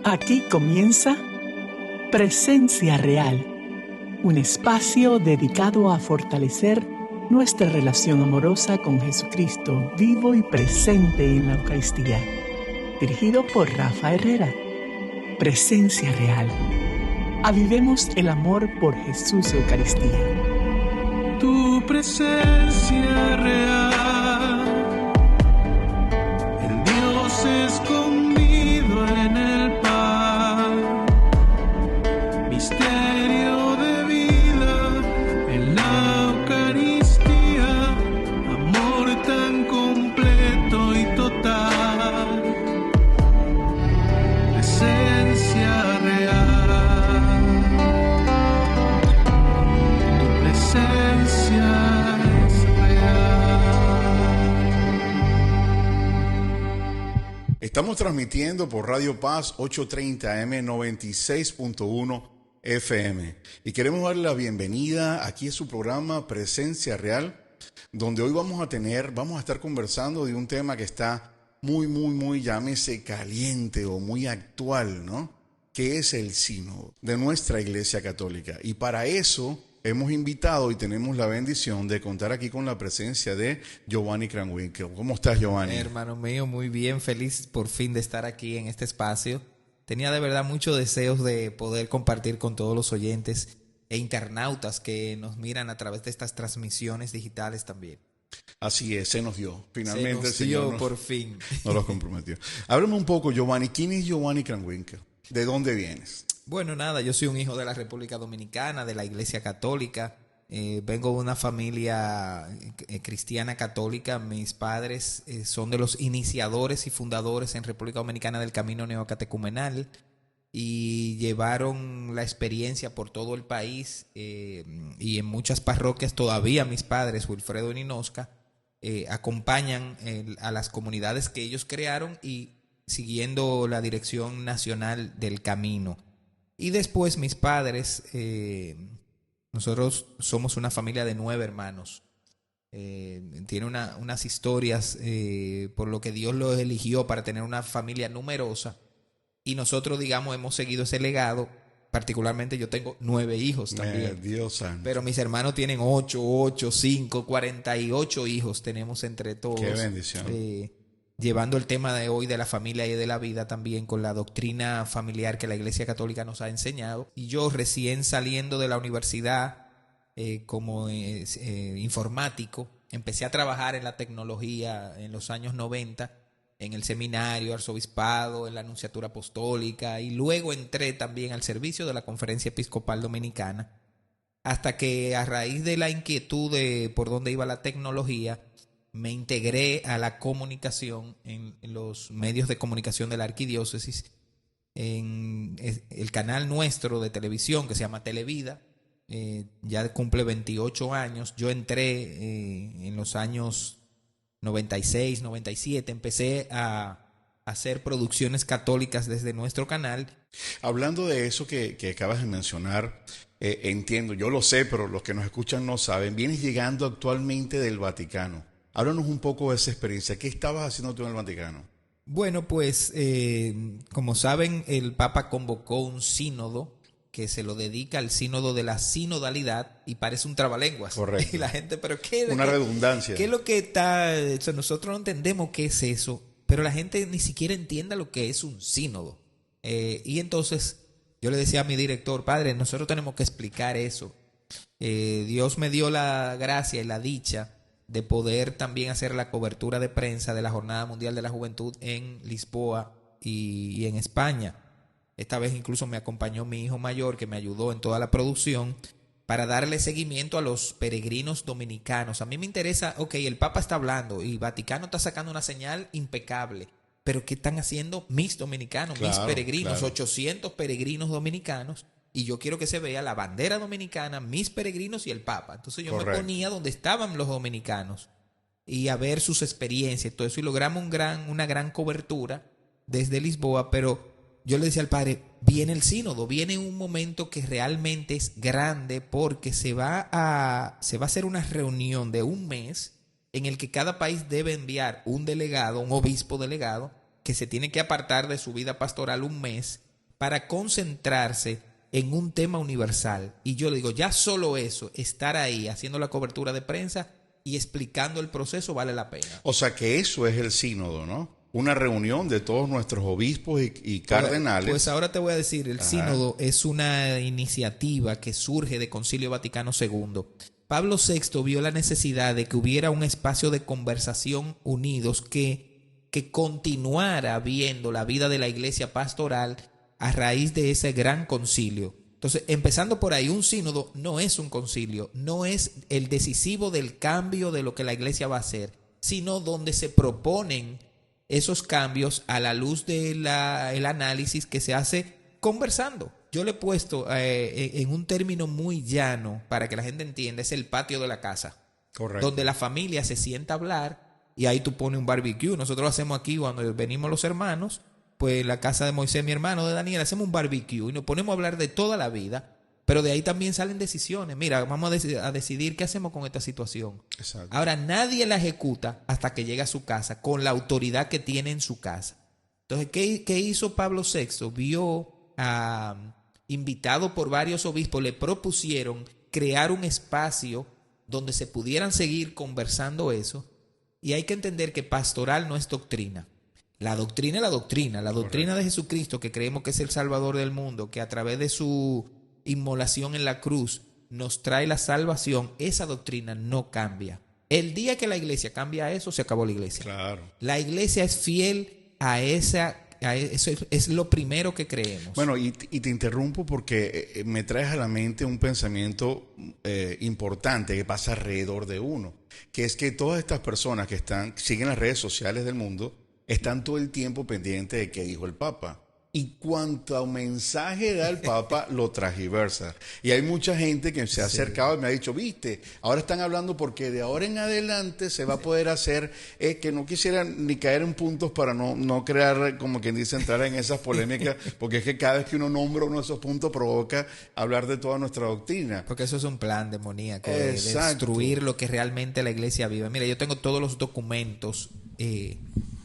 Aquí comienza Presencia Real, un espacio dedicado a fortalecer nuestra relación amorosa con Jesucristo, vivo y presente en la Eucaristía. Dirigido por Rafa Herrera. Presencia Real. Avivemos el amor por Jesús Eucaristía. Tu presencia real, el Dios escondido en el pan, misterio de vida en la Eucaristía, amor tan completo y total, presencia real. Estamos transmitiendo por Radio Paz 830 AM 96.1 FM y queremos darle la bienvenida aquí a su programa Presencia Real, donde hoy vamos a estar conversando de un tema que está muy, llámese caliente o muy actual, ¿no? Que es el sínodo de nuestra Iglesia Católica. Y para eso hemos invitado y tenemos la bendición de contar aquí con la presencia de Giovanni Kranwinkel. ¿Cómo estás, Giovanni? Hermano mío, muy bien, feliz por fin de estar aquí en este espacio. Tenía de verdad muchos deseos de poder compartir con todos los oyentes e internautas que nos miran a través de estas transmisiones digitales también. Así es, se nos dio. Finalmente el Señor por fin nos los comprometió. Háblame un poco, Giovanni. ¿Quién es Giovanni Kranwinkel? ¿De dónde vienes? Bueno, nada, yo soy un hijo de la República Dominicana, de la Iglesia Católica. Vengo de una familia cristiana católica. Mis padres son de los iniciadores y fundadores en República Dominicana del Camino Neocatecumenal y llevaron la experiencia por todo el país y en muchas parroquias todavía mis padres, Wilfredo y Ninosca, acompañan a las comunidades que ellos crearon y siguiendo la dirección nacional del camino. Y después mis padres, nosotros somos una familia de 9 hermanos. Tiene unas historias por lo que Dios los eligió para tener una familia numerosa. Y nosotros, digamos, hemos seguido ese legado. Particularmente yo tengo 9 hijos también. Dios santo. Pero mis hermanos tienen 8, 5, 48 hijos tenemos entre todos. Qué bendición. Llevando el tema de hoy de la familia y de la vida también con la doctrina familiar que la Iglesia Católica nos ha enseñado. Y yo recién saliendo de la universidad como informático, empecé a trabajar en la tecnología en los años 90, en el seminario, arzobispado, en la Nunciatura Apostólica, y luego entré también al servicio de la Conferencia Episcopal Dominicana, hasta que a raíz de la inquietud de por dónde iba la tecnología, me integré a la comunicación en los medios de comunicación de la arquidiócesis, en el canal nuestro de televisión que se llama Televida. Ya cumple 28 años. Yo entré en los años 96, 97, empecé a hacer producciones católicas desde nuestro canal. Hablando de eso que acabas de mencionar, entiendo, yo lo sé, pero los que nos escuchan no saben, vienes llegando actualmente del Vaticano. Háblanos un poco de esa experiencia. ¿Qué estabas haciendo tú en el Vaticano? Bueno, pues como saben, el Papa convocó un sínodo que se lo dedica al sínodo de la sinodalidad y parece un trabalenguas. Correcto. Y la gente, pero ¿qué? Una redundancia. ¿Qué es lo que está? O sea, nosotros no entendemos qué es eso, pero la gente ni siquiera entiende lo que es un sínodo. Y entonces yo le decía a mi director, padre, nosotros tenemos que explicar eso. Dios me dio la gracia y la dicha de poder también hacer la cobertura de prensa de la Jornada Mundial de la Juventud en Lisboa y en España. Esta vez incluso me acompañó mi hijo mayor, que me ayudó en toda la producción, para darle seguimiento a los peregrinos dominicanos. A mí me interesa, el Papa está hablando y Vaticano está sacando una señal impecable, pero ¿qué están haciendo mis dominicanos, mis peregrinos? Claro. 800 peregrinos dominicanos. Y yo quiero que se vea la bandera dominicana, mis peregrinos y el Papa. Entonces yo me ponía donde estaban los dominicanos y a ver sus experiencias y todo eso. Y logramos una gran cobertura desde Lisboa. Pero yo le decía al padre, viene el sínodo, viene un momento que realmente es grande porque se va a hacer una reunión de un mes en el que cada país debe enviar un delegado, un obispo delegado, que se tiene que apartar de su vida pastoral un mes para concentrarse en un tema universal. Y yo le digo, ya solo eso, estar ahí haciendo la cobertura de prensa y explicando el proceso vale la pena. O sea que eso es el sínodo, ¿no? Una reunión de todos nuestros obispos y cardenales. Pues ahora te voy a decir, el sínodo es una iniciativa que surge de Concilio Vaticano II. Pablo VI vio la necesidad de que hubiera un espacio de conversación unidos que continuara viendo la vida de la iglesia pastoral a raíz de ese gran concilio. Entonces, empezando por ahí, un sínodo no es un concilio, no es el decisivo del cambio de lo que la iglesia va a hacer, sino donde se proponen esos cambios a la luz del análisis que se hace conversando. Yo le he puesto en un término muy llano para que la gente entienda, es el patio de la casa. Correcto. Donde la familia se sienta a hablar y ahí tú pones un barbecue. Nosotros lo hacemos aquí cuando venimos los hermanos, pues en la casa de Moisés, mi hermano, de Daniel, hacemos un barbecue y nos ponemos a hablar de toda la vida, pero de ahí también salen decisiones. Mira, vamos a decidir qué hacemos con esta situación. Exacto. Ahora, nadie la ejecuta hasta que llega a su casa, con la autoridad que tiene en su casa. Entonces, ¿qué hizo Pablo VI? Vio invitado por varios obispos, le propusieron crear un espacio donde se pudieran seguir conversando eso. Y hay que entender que pastoral no es doctrina. La doctrina es la doctrina. La doctrina de Jesucristo, que creemos que es el Salvador del mundo, que a través de su inmolación en la cruz nos trae la salvación, esa doctrina no cambia. El día que la iglesia cambia eso, se acabó la iglesia. Claro. La iglesia es fiel a eso, es lo primero que creemos. Bueno, y te interrumpo porque me traes a la mente un pensamiento importante que pasa alrededor de uno, que es que todas estas personas que siguen las redes sociales del mundo están todo el tiempo pendientes de qué dijo el Papa. Y cuanto mensaje da el Papa, lo transgiversa. Y hay mucha gente que se ha acercado y me ha dicho, viste, ahora están hablando porque de ahora en adelante se va a poder hacer, que no quisiera ni caer en puntos para no crear, como quien dice, entrar en esas polémicas, porque es que cada vez que uno nombra uno de esos puntos provoca hablar de toda nuestra doctrina. Porque eso es un plan demoníaco de destruir lo que realmente la iglesia vive. Mira, yo tengo todos los documentos,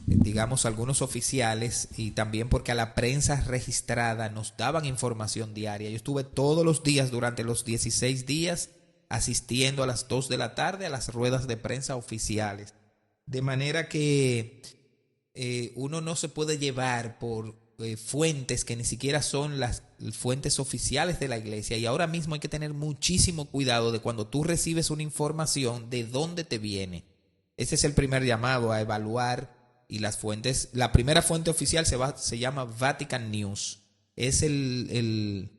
digamos algunos oficiales, y también porque a la prensa registrada nos daban información diaria. Yo estuve todos los días durante los 16 días asistiendo a las 2 de la tarde a las ruedas de prensa oficiales. De manera que uno no se puede llevar por fuentes que ni siquiera son las fuentes oficiales de la iglesia. Y ahora mismo hay que tener muchísimo cuidado de cuando tú recibes una información, de dónde te viene. Ese es el primer llamado, a evaluar. Y las fuentes, la primera fuente oficial se llama Vatican News. Es el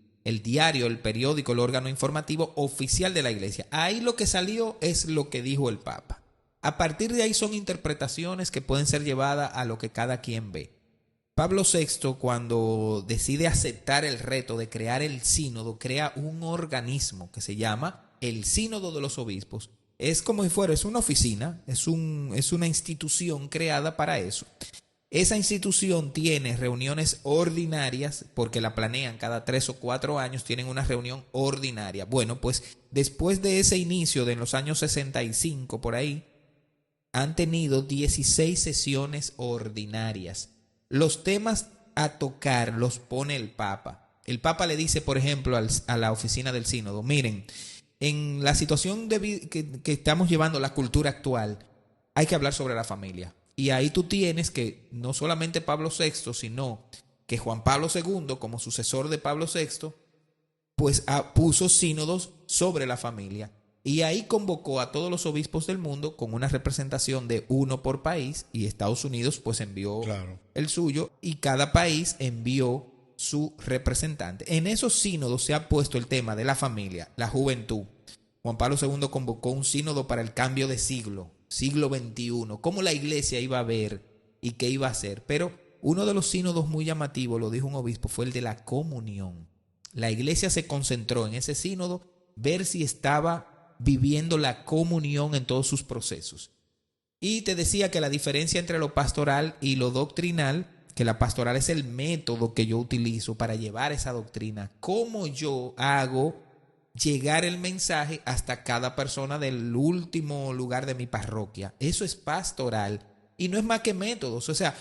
diario, el periódico, el órgano informativo oficial de la iglesia. Ahí lo que salió es lo que dijo el Papa. A partir de ahí son interpretaciones que pueden ser llevadas a lo que cada quien ve. Pablo VI, cuando decide aceptar el reto de crear el sínodo, crea un organismo que se llama el Sínodo de los Obispos. Es como si fuera, es una oficina, es una institución creada para eso. Esa institución tiene reuniones ordinarias, porque la planean cada 3 o 4 años, tienen una reunión ordinaria. Bueno, pues después de ese inicio, de en los años 65 por ahí, han tenido 16 sesiones ordinarias. Los temas a tocar los pone el Papa. El Papa le dice, por ejemplo, a la oficina del sínodo, miren, en la situación que estamos llevando la cultura actual, hay que hablar sobre la familia. Y ahí tú tienes que no solamente Pablo VI, sino que Juan Pablo II, como sucesor de Pablo VI, pues puso sínodos sobre la familia. Y ahí convocó a todos los obispos del mundo con una representación de uno por país, y Estados Unidos pues envió el suyo, y cada país envió su representante. En esos sínodos se ha puesto el tema de la familia, la juventud. Juan Pablo II convocó un sínodo para el cambio de siglo XXI, cómo la iglesia iba a ver y qué iba a hacer. Pero uno de los sínodos muy llamativos, lo dijo un obispo, fue el de la comunión. La iglesia se concentró en ese sínodo, ver si estaba viviendo la comunión en todos sus procesos. Y te decía que la diferencia entre lo pastoral y lo doctrinal, que la pastoral es el método que yo utilizo para llevar esa doctrina. ¿Cómo yo hago llegar el mensaje hasta cada persona del último lugar de mi parroquia? Eso es pastoral. Y no es más que métodos. O sea,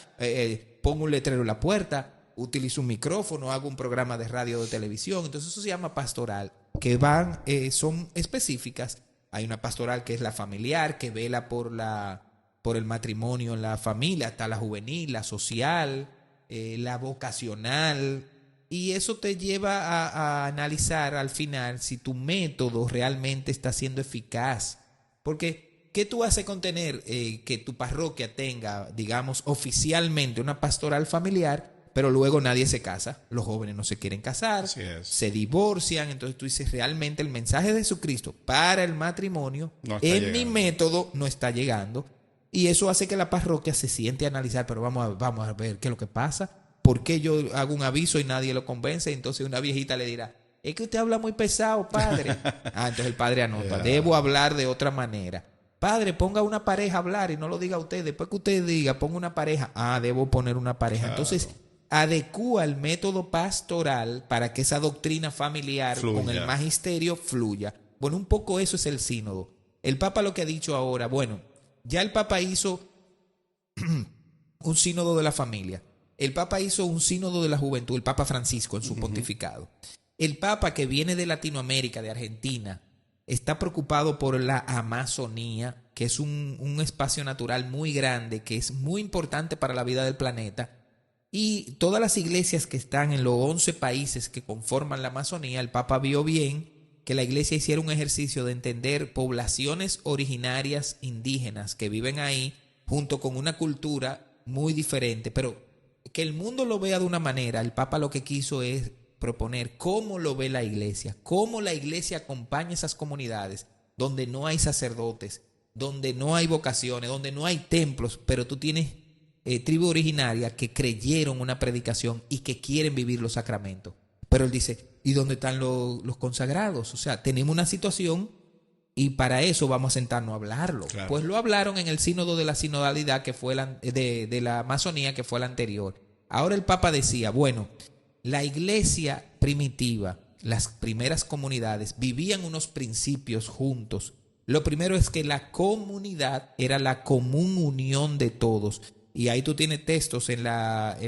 pongo un letrero en la puerta, utilizo un micrófono, hago un programa de radio o de televisión. Entonces eso se llama pastoral, que son específicas. Hay una pastoral que es la familiar, que vela por el matrimonio en la familia, hasta la juvenil, la social, la vocacional. Y eso te lleva a analizar al final si tu método realmente está siendo eficaz. Porque, ¿qué tú haces con tener que tu parroquia tenga, digamos, oficialmente una pastoral familiar, pero luego nadie se casa? Los jóvenes no se quieren casar, se divorcian. Entonces tú dices, realmente el mensaje de Jesucristo para el matrimonio mi método no está llegando. Y eso hace que la parroquia se siente a analizar, pero vamos a ver qué es lo que pasa. ¿Por qué yo hago un aviso y nadie lo convence? Entonces una viejita le dirá, es que usted habla muy pesado, padre. Entonces el padre anota, debo hablar de otra manera. Padre, ponga una pareja a hablar y no lo diga usted. Después que usted diga, ponga una pareja. Debo poner una pareja. Claro. Entonces adecúa el método pastoral para que esa doctrina familiar con el magisterio fluya. Bueno, un poco eso es el sínodo. El Papa lo que ha dicho ahora, bueno, ya el Papa hizo un sínodo de la familia. El Papa hizo un sínodo de la juventud, el Papa Francisco en su pontificado. El Papa que viene de Latinoamérica, de Argentina, está preocupado por la Amazonía, que es un espacio natural muy grande, que es muy importante para la vida del planeta. Y todas las iglesias que están en los 11 países que conforman la Amazonía, el Papa vio bien que la iglesia hiciera un ejercicio de entender poblaciones originarias indígenas que viven ahí, junto con una cultura muy diferente, pero que el mundo lo vea de una manera. El Papa lo que quiso es proponer cómo lo ve la iglesia, cómo la iglesia acompaña esas comunidades donde no hay sacerdotes, donde no hay vocaciones, donde no hay templos, pero tú tienes tribu originaria que creyeron una predicación y que quieren vivir los sacramentos. Pero él dice, ¿y dónde están los consagrados? O sea, tenemos una situación y para eso vamos a sentarnos a hablarlo. Claro. Pues lo hablaron en el sínodo de la sinodalidad que fue de la Amazonía, que fue el anterior. Ahora el Papa decía, bueno, la iglesia primitiva, las primeras comunidades, vivían unos principios juntos. Lo primero es que la comunidad era la común unión de todos. Y ahí tú tienes textos en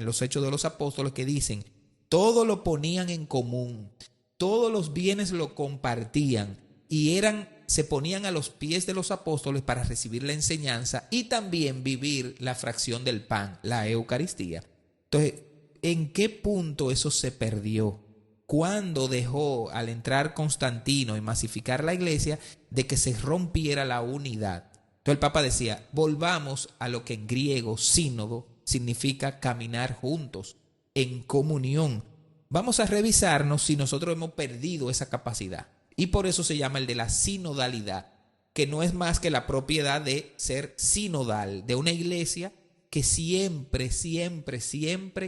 los Hechos de los Apóstoles que dicen, todo lo ponían en común, todos los bienes lo compartían y se ponían a los pies de los apóstoles para recibir la enseñanza y también vivir la fracción del pan, la Eucaristía. Entonces, ¿en qué punto eso se perdió? ¿Cuándo dejó, al entrar Constantino y masificar la iglesia, de que se rompiera la unidad? Entonces el Papa decía, volvamos a lo que en griego sínodo significa caminar juntos, en comunión. Vamos a revisarnos si nosotros hemos perdido esa capacidad. Y por eso se llama el de la sinodalidad, que no es más que la propiedad de ser sinodal, de una iglesia que siempre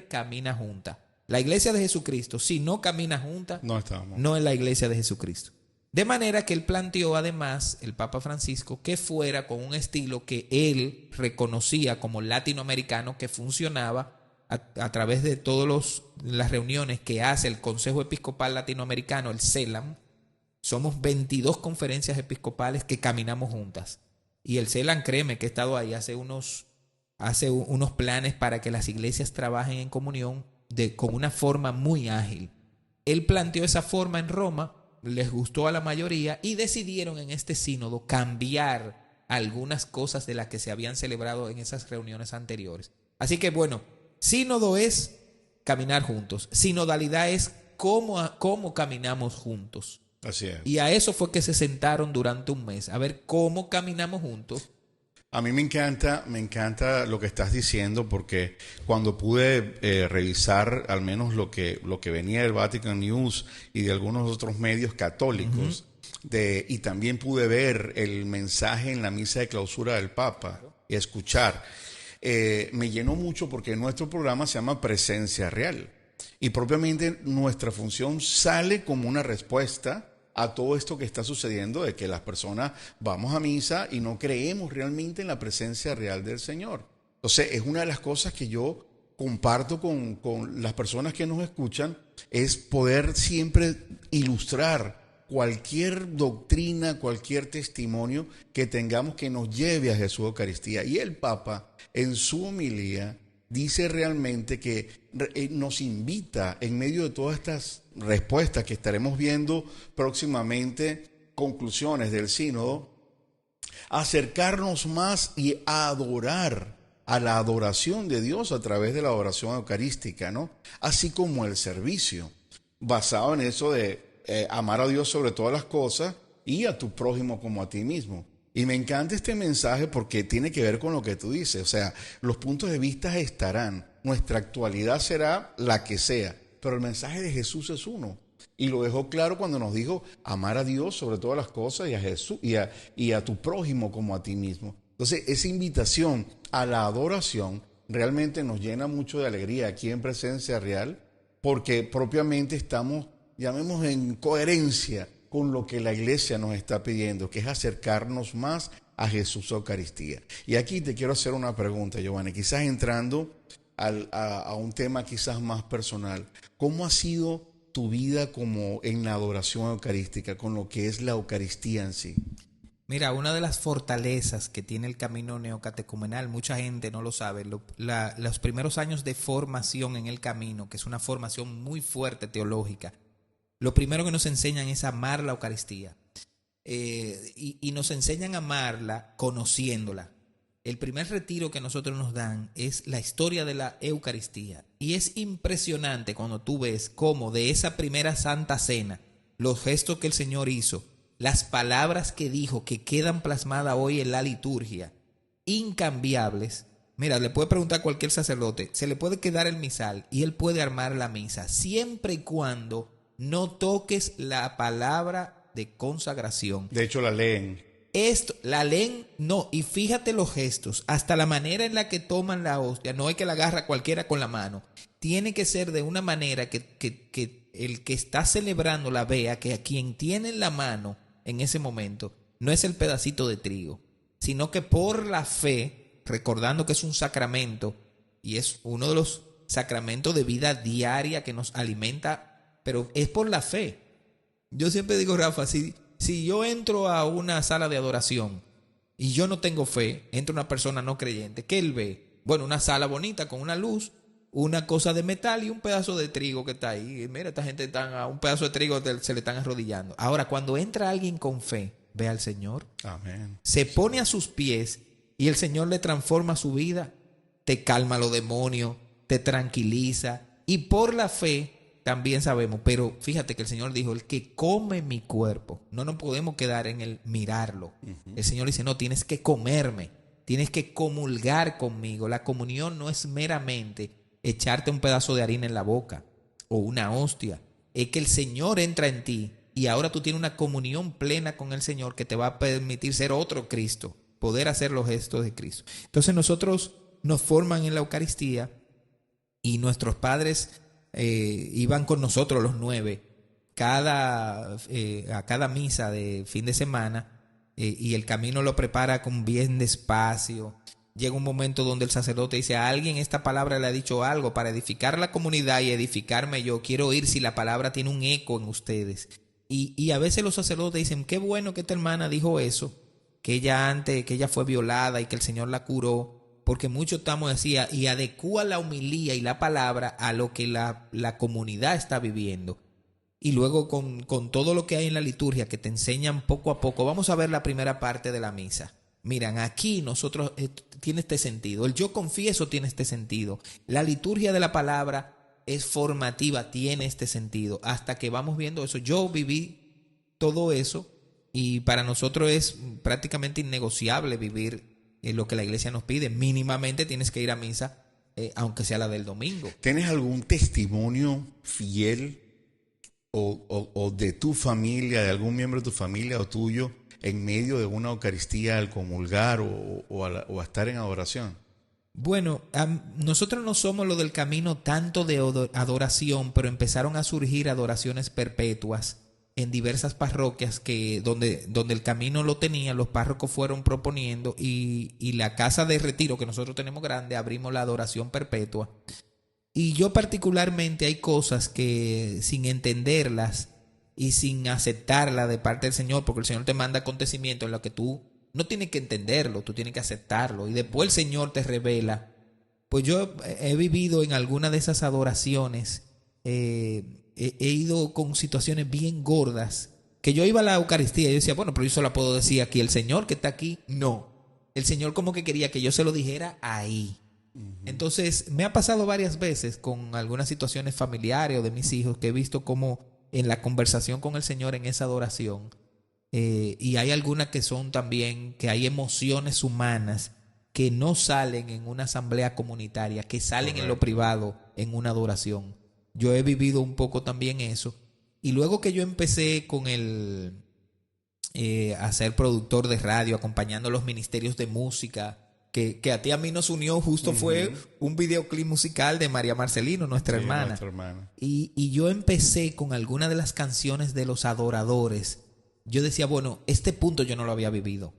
camina junta. La iglesia de Jesucristo, si no camina junta, no es la iglesia de Jesucristo. De manera que él planteó además, el Papa Francisco, que fuera con un estilo que él reconocía como latinoamericano, que funcionaba a través de todas las reuniones que hace el Consejo Episcopal Latinoamericano, el CELAM. Somos 22 conferencias episcopales que caminamos juntas. Y el CELAM, créeme que he estado ahí, hace unos planes para que las iglesias trabajen en comunión con una forma muy ágil. Él planteó esa forma en Roma, les gustó a la mayoría y decidieron en este sínodo cambiar algunas cosas de las que se habían celebrado en esas reuniones anteriores. Así que bueno, sínodo es caminar juntos, sinodalidad es cómo caminamos juntos. Así es. Y a eso fue que se sentaron durante un mes, a ver cómo caminamos juntos. A mí me encanta lo que estás diciendo, porque cuando pude revisar al menos lo que venía del Vatican News y de algunos otros medios católicos, y también pude ver el mensaje en la misa de clausura del Papa y escuchar, me llenó mucho porque nuestro programa se llama Presencia Real y propiamente nuestra función sale como una respuesta a todo esto que está sucediendo, de que las personas vamos a misa y no creemos realmente en la presencia real del Señor. Entonces, es una de las cosas que yo comparto con las personas que nos escuchan, es poder siempre ilustrar cualquier doctrina, cualquier testimonio que tengamos que nos lleve a Jesús Eucaristía. Y el Papa, en su homilía, dice realmente que nos invita, en medio de todas estas respuestas que estaremos viendo próximamente, conclusiones del sínodo, a acercarnos más y a adorar, a la adoración de Dios a través de la oración eucarística, ¿no? Así como el servicio, basado en eso de amar a Dios sobre todas las cosas y a tu prójimo como a ti mismo. Y me encanta este mensaje porque tiene que ver con lo que tú dices. O sea, los puntos de vista estarán, nuestra actualidad será la que sea, pero el mensaje de Jesús es uno. Y lo dejó claro cuando nos dijo amar a Dios sobre todas las cosas y a Jesús y a tu prójimo como a ti mismo. Entonces, esa invitación a la adoración realmente nos llena mucho de alegría aquí en Presencia Real, porque propiamente estamos, llamemos, en coherencia con lo que la iglesia nos está pidiendo, que es acercarnos más a Jesús Eucaristía. Y aquí te quiero hacer una pregunta, Giovanni, quizás entrando a un tema quizás más personal. ¿Cómo ha sido tu vida como en la adoración eucarística, con lo que es la Eucaristía en sí? Mira, una de las fortalezas que tiene el camino neocatecumenal, mucha gente no lo sabe, los primeros años de formación en el camino, que es una formación muy fuerte teológica, lo primero que nos enseñan es amar la Eucaristía. Y nos enseñan a amarla conociéndola. El primer retiro que nosotros nos dan es la historia de la Eucaristía. Y es impresionante cuando tú ves cómo de esa primera Santa Cena, los gestos que el Señor hizo, las palabras que dijo que quedan plasmadas hoy en la liturgia, incambiables. Mira, le puede preguntar a cualquier sacerdote, se le puede quedar el misal y él puede armar la misa, siempre y cuando no toques la palabra de consagración. De hecho, la leen. Esto, la leen, no, y fíjate los gestos, hasta la manera en la que toman la hostia, no es que la agarra cualquiera con la mano, tiene que ser de una manera que el que está celebrando la vea, que a quien tiene en la mano en ese momento no es el pedacito de trigo, sino que por la fe, recordando que es un sacramento y es uno de los sacramentos de vida diaria que nos alimenta, pero es por la fe. Yo siempre digo, Rafa, si yo entro a una sala de adoración y yo no tengo fe, entra una persona no creyente, ¿qué él ve? Bueno, una sala bonita con una luz, una cosa de metal y un pedazo de trigo que está ahí. Y mira, esta gente a un pedazo de trigo se le están arrodillando. Ahora, cuando entra alguien con fe, ve al Señor. Amén. Se pone a sus pies y el Señor le transforma su vida. Te calma los demonios, te tranquiliza. Y por la fe también sabemos, pero fíjate que el Señor dijo, el que come mi cuerpo, no nos podemos quedar en el mirarlo. El Señor dice, no, tienes que comerme, tienes que comulgar conmigo. La comunión no es meramente echarte un pedazo de harina en la boca o una hostia, es que el Señor entra en ti y ahora tú tienes una comunión plena con el Señor que te va a permitir ser otro Cristo, poder hacer los gestos de Cristo. Entonces nosotros nos forman en la Eucaristía y nuestros padres iban con nosotros los 9 a cada misa de fin de semana y el camino lo prepara con bien despacio. Llega un momento donde el sacerdote dice, a alguien esta palabra le ha dicho algo para edificar la comunidad y edificarme yo. Quiero oír si la palabra tiene un eco en ustedes. Y a veces los sacerdotes dicen, qué bueno que esta hermana dijo eso, que ella fue violada y que el Señor la curó. Porque mucho estamos así y adecúa la homilía y la palabra a lo que la comunidad está viviendo. Y luego con todo lo que hay en la liturgia que te enseñan poco a poco. Vamos a ver la primera parte de la misa. Miran, aquí nosotros tiene este sentido. El yo confieso tiene este sentido. La liturgia de la palabra es formativa, tiene este sentido. Hasta que vamos viendo eso. Yo viví todo eso y para nosotros es prácticamente innegociable vivir lo que la iglesia nos pide. Mínimamente tienes que ir a misa, aunque sea la del domingo. ¿Tienes algún testimonio fiel o de tu familia, de algún miembro de tu familia o tuyo, en medio de una Eucaristía al comulgar o a estar en adoración? Bueno, nosotros no somos lo del camino tanto de adoración, pero empezaron a surgir adoraciones perpetuas en diversas parroquias donde el camino lo tenía, los párrocos fueron proponiendo y la casa de retiro que nosotros tenemos grande, abrimos la adoración perpetua. Y yo particularmente hay cosas que sin entenderlas y sin aceptarlas de parte del Señor, porque el Señor te manda acontecimientos en los que tú no tienes que entenderlo, tú tienes que aceptarlo. Y después el Señor te revela Pues yo he vivido en alguna de esas adoraciones, he ido con situaciones bien gordas, que yo iba a la Eucaristía y yo decía, bueno, pero yo solo puedo decir aquí, el Señor que está aquí, no. El Señor como que quería que yo se lo dijera ahí. Entonces, me ha pasado varias veces con algunas situaciones familiares o de mis hijos que he visto como en la conversación con el Señor en esa adoración, y hay algunas que son también, que hay emociones humanas que no salen en una asamblea comunitaria, que salen en lo privado en una adoración. Yo he vivido un poco también eso. Y luego que yo empecé con a ser productor de radio, acompañando los ministerios de música, que a ti a mí nos unió justo fue un videoclip musical de María Marcelino, nuestra hermana. Y yo empecé con algunas de las canciones de los adoradores. Yo decía, bueno, este punto yo no lo había vivido.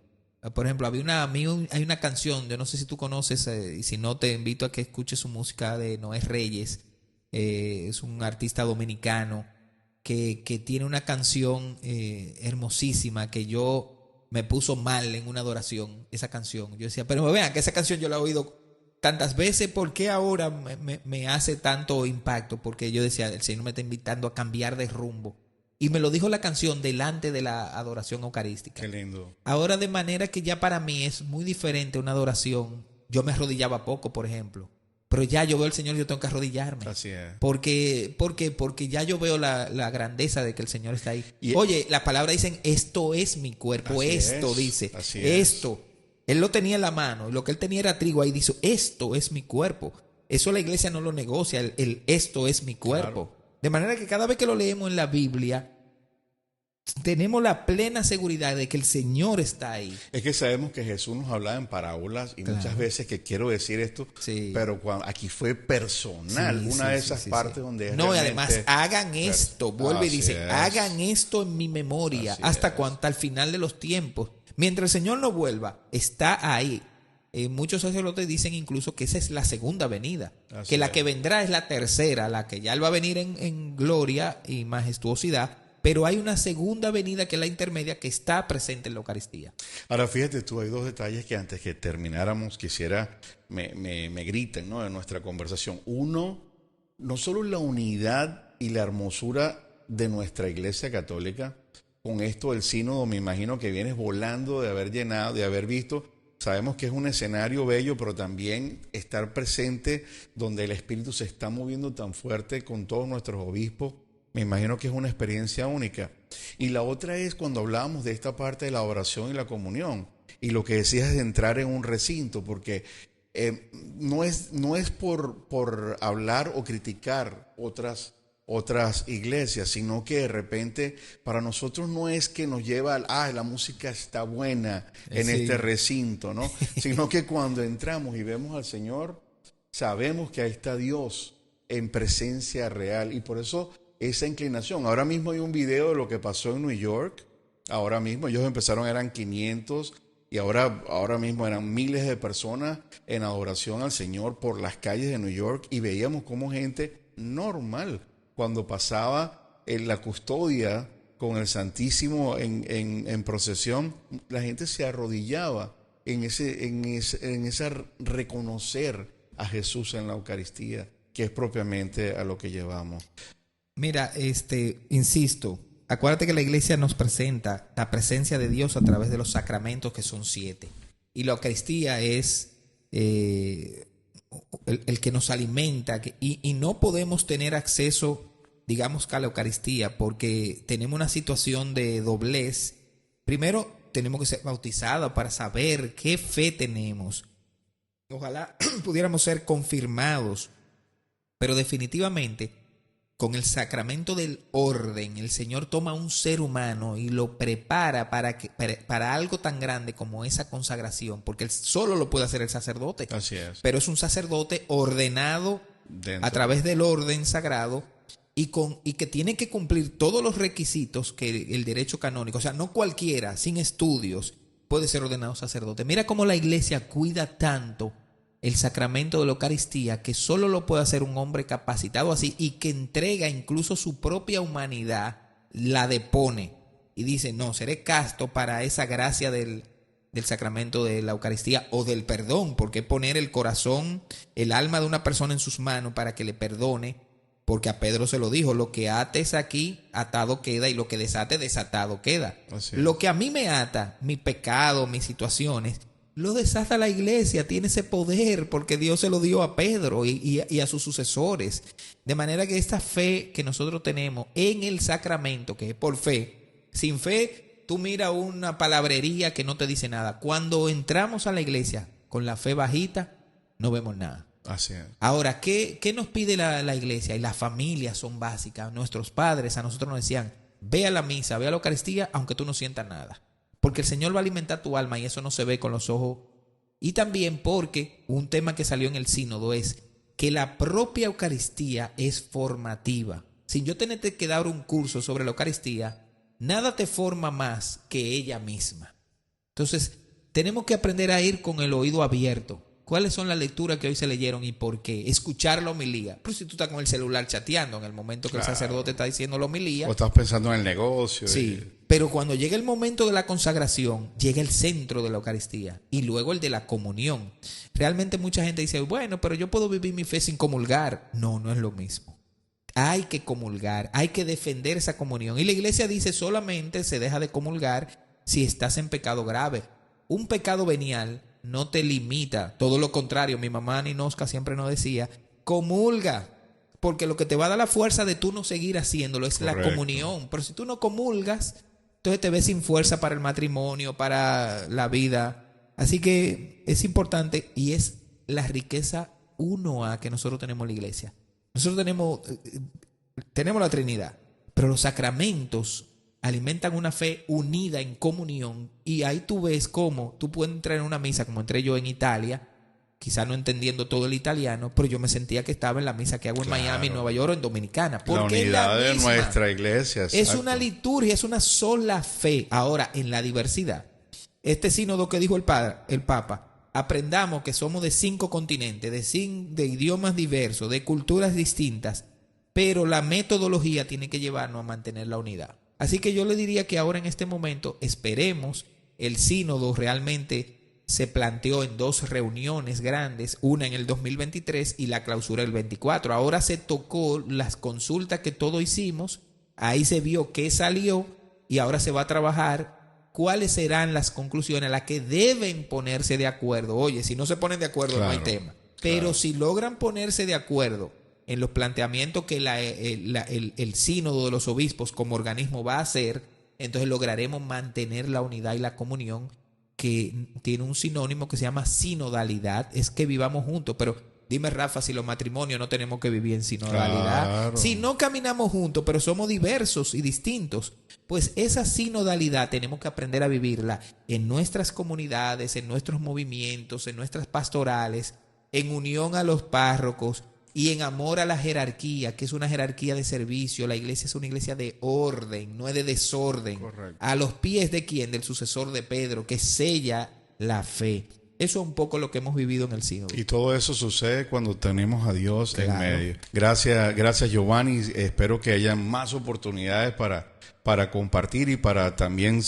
Por ejemplo, hay una canción, yo no sé si tú conoces, y si no te invito a que escuches su música, de Noé Reyes. Es un artista dominicano que tiene una canción hermosísima que yo me puso mal en una adoración, esa canción. Yo decía, pero vean que esa canción yo la he oído tantas veces, ¿por qué ahora me hace tanto impacto? Porque yo decía, el Señor me está invitando a cambiar de rumbo. Y me lo dijo la canción delante de la adoración eucarística. Qué lindo. Ahora, de manera que ya para mí es muy diferente una adoración. Yo me arrodillaba poco, por ejemplo. Pero ya yo veo al Señor y yo tengo que arrodillarme. Así es. Porque ya yo veo la grandeza de que el Señor está ahí. Oye, la palabra dicen, esto es mi cuerpo. Así esto es, dice, así esto. Él lo tenía en la mano y lo que él tenía era trigo. Ahí dice, esto es mi cuerpo. Eso la iglesia no lo negocia, esto es mi cuerpo. Claro. De manera que cada vez que lo leemos en la Biblia, tenemos la plena seguridad de que el Señor está ahí. Es que sabemos que Jesús nos hablaba en parábolas y muchas veces que quiero decir esto, pero aquí fue personal, una de esas partes donde es no, y además hagan esto, vuelve y dice, hagan esto en mi memoria, hasta el final de los tiempos. Mientras el Señor no vuelva, está ahí. Muchos sacerdotes dicen incluso que esa es la segunda venida, que la que vendrá es la tercera, la que ya Él va a venir en gloria y majestuosidad. Pero hay una segunda venida que es la intermedia, que está presente en la Eucaristía. Ahora fíjate tú, hay dos detalles que antes que termináramos quisiera me griten, ¿no?, en nuestra conversación. Uno, no solo la unidad y la hermosura de nuestra Iglesia Católica, con esto del sínodo me imagino que vienes volando de haber llenado, de haber visto. Sabemos que es un escenario bello, pero también estar presente donde el Espíritu se está moviendo tan fuerte con todos nuestros obispos. Me imagino que es una experiencia única. Y la otra es cuando hablábamos de esta parte de la oración y la comunión. Y lo que decías de entrar en un recinto, porque no es por hablar o criticar otras iglesias, sino que de repente para nosotros no es que nos lleva la música está buena en este recinto, ¿no? Sino que cuando entramos y vemos al Señor, sabemos que ahí está Dios en presencia real. Y por eso esa inclinación. Ahora mismo hay un video de lo que pasó en New York. Ahora mismo ellos empezaron, eran 500 y ahora mismo eran miles de personas en adoración al Señor por las calles de New York, y veíamos como gente normal, cuando pasaba en la custodia con el Santísimo en procesión, la gente se arrodillaba en esa reconocer a Jesús en la Eucaristía, que es propiamente a lo que llevamos. Mira, insisto, acuérdate que la iglesia nos presenta la presencia de Dios a través de los sacramentos, que son 7. Y la Eucaristía es el que nos alimenta, y no podemos tener acceso, digamos, a la Eucaristía porque tenemos una situación de doblez. Primero, tenemos que ser bautizados para saber qué fe tenemos. Ojalá pudiéramos ser confirmados, pero definitivamente con el sacramento del orden, el Señor toma a un ser humano y lo prepara para algo tan grande como esa consagración, porque él solo lo puede hacer el sacerdote. Así es. Pero es un sacerdote ordenado a través del orden sagrado y que tiene que cumplir todos los requisitos que el derecho canónico. O sea, no cualquiera, sin estudios, puede ser ordenado sacerdote. Mira cómo la iglesia cuida tanto el sacramento de la Eucaristía, que solo lo puede hacer un hombre capacitado así, y que entrega incluso su propia humanidad, la depone y dice, no, seré casto para esa gracia del del sacramento de la Eucaristía o del perdón, porque poner el corazón, el alma de una persona en sus manos para que le perdone, porque a Pedro se lo dijo, lo que ates aquí, atado queda, y lo que desate, desatado queda. Lo que a mí me ata, mi pecado, mis situaciones, lo desata la iglesia, tiene ese poder, porque Dios se lo dio a Pedro y a sus sucesores. De manera que esta fe que nosotros tenemos en el sacramento, que es por fe, sin fe, tú mira una palabrería que no te dice nada. Cuando entramos a la iglesia con la fe bajita, no vemos nada. Así es. Ahora, ¿qué nos pide la iglesia? Y las familias son básicas. Nuestros padres a nosotros nos decían, ve a la misa, ve a la Eucaristía, aunque tú no sientas nada. Porque el Señor va a alimentar tu alma y eso no se ve con los ojos. Y también porque un tema que salió en el sínodo es que la propia Eucaristía es formativa. Sin yo tenerte que dar un curso sobre la Eucaristía, nada te forma más que ella misma. Entonces, tenemos que aprender a ir con el oído abierto. ¿Cuáles son las lecturas que hoy se leyeron y por qué? Escuchar la homilía. Pero si tú estás con el celular chateando en el momento que el sacerdote está diciendo la homilía. O estás pensando en el negocio. Sí, pero cuando llega el momento de la consagración, llega el centro de la Eucaristía y luego el de la comunión. Realmente mucha gente dice, bueno, pero yo puedo vivir mi fe sin comulgar. No, no es lo mismo. Hay que comulgar, hay que defender esa comunión. Y la iglesia dice solamente se deja de comulgar si estás en pecado grave. Un pecado venial no te limita, todo lo contrario. Mi mamá Ninosca siempre nos decía, comulga, porque lo que te va a dar la fuerza de tú no seguir haciéndolo es la comunión. Pero si tú no comulgas, entonces te ves sin fuerza para el matrimonio, para la vida. Así que es importante y es la riqueza 1A que nosotros tenemos en la iglesia. Nosotros tenemos la Trinidad, pero los sacramentos alimentan una fe unida en comunión, y ahí tú ves cómo tú puedes entrar en una misa, como entré yo en Italia, quizá no entendiendo todo el italiano, pero yo me sentía que estaba en la misa que hago en Miami, en Nueva York o en Dominicana. Porque la unidad de nuestra iglesia. Es una liturgia, es una sola fe. Ahora, en la diversidad, este sínodo que dijo el Papa, aprendamos que somos de 5 continentes, de idiomas diversos, de culturas distintas, pero la metodología tiene que llevarnos a mantener la unidad. Así que yo le diría que ahora en este momento esperemos. El sínodo realmente se planteó en 2 reuniones grandes, una en el 2023 y la clausura el 24. Ahora se tocó las consultas que todos hicimos, ahí se vio qué salió y ahora se va a trabajar cuáles serán las conclusiones a las que deben ponerse de acuerdo. Oye, si no se ponen de acuerdo, claro, no hay tema. Pero si logran ponerse de acuerdo en los planteamientos que el sínodo de los obispos como organismo va a hacer, entonces lograremos mantener la unidad y la comunión, que tiene un sinónimo que se llama sinodalidad, es que vivamos juntos. Pero dime, Rafa, si los matrimonios no tenemos que vivir en sinodalidad. Claro. Si no caminamos juntos, pero somos diversos y distintos, pues esa sinodalidad tenemos que aprender a vivirla en nuestras comunidades, en nuestros movimientos, en nuestras pastorales, en unión a los párrocos y en amor a la jerarquía, que es una jerarquía de servicio. La iglesia es una iglesia de orden, no es de desorden. Correcto. A los pies de quién, del sucesor de Pedro, que sella la fe. Eso es un poco lo que hemos vivido en el sínodo. Y todo eso sucede cuando tenemos a Dios, claro, en medio. Gracias Giovanni. Espero que haya más oportunidades para compartir y para también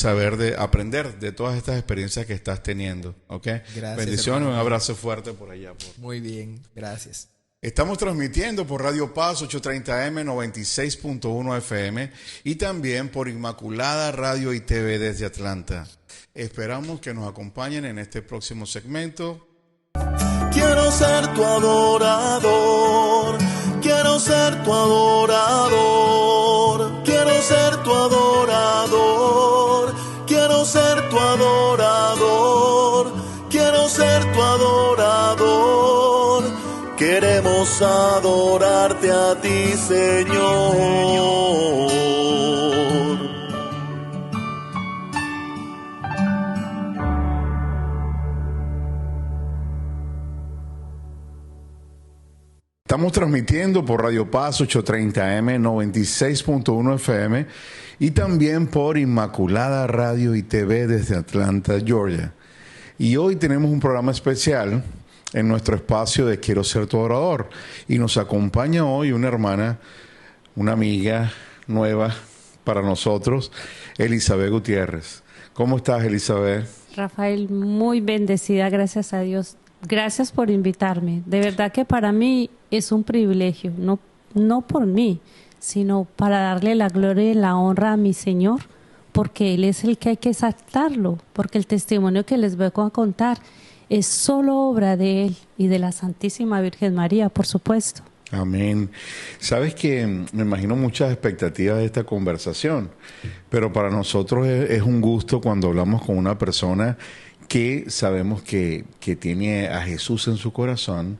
aprender de todas estas experiencias que estás teniendo. ¿Okay? Gracias. Bendiciones, hermano. Un abrazo fuerte por allá. Muy bien, gracias. Estamos transmitiendo por Radio Paz 830M 96.1 FM y también por Inmaculada Radio y TV desde Atlanta. Esperamos que nos acompañen en este próximo segmento. Quiero ser tu adorador, quiero ser tu adorador, quiero ser tu adorador, quiero ser tu adorador, quiero ser tu adorador. Queremos adorarte a ti, Señor. Estamos transmitiendo por Radio Paz 830M 96.1 FM y también por Inmaculada Radio y TV desde Atlanta, Georgia. Y hoy tenemos un programa especial en nuestro espacio de Quiero ser tu adorador. Y nos acompaña hoy una hermana, una amiga nueva para nosotros, Elizabeth Gutiérrez. ¿Cómo estás, Elizabeth? Rafael, muy bendecida, gracias a Dios. Gracias por invitarme. De verdad que para mí es un privilegio, no por mí, sino para darle la gloria y la honra a mi Señor, porque Él es el que hay que exaltarlo, porque el testimonio que les voy a contar es solo obra de Él y de la Santísima Virgen María, por supuesto. Amén. Sabes que me imagino muchas expectativas de esta conversación, pero para nosotros es un gusto cuando hablamos con una persona que sabemos que tiene a Jesús en su corazón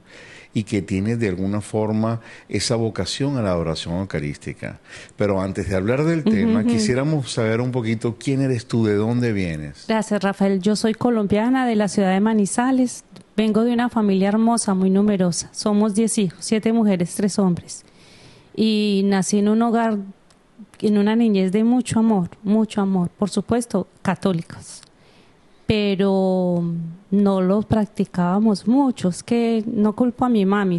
y que tiene de alguna forma esa vocación a la adoración eucarística. Pero antes de hablar del tema, quisiéramos saber un poquito quién eres tú, de dónde vienes. Gracias, Rafael. Yo soy colombiana de la ciudad de Manizales. Vengo de una familia hermosa, muy numerosa. Somos 10 hijos, 7 mujeres, 3 hombres. Y nací en un hogar, en una niñez de mucho amor, por supuesto, católicos. Pero no lo practicábamos mucho. Es que no culpo a mi mami,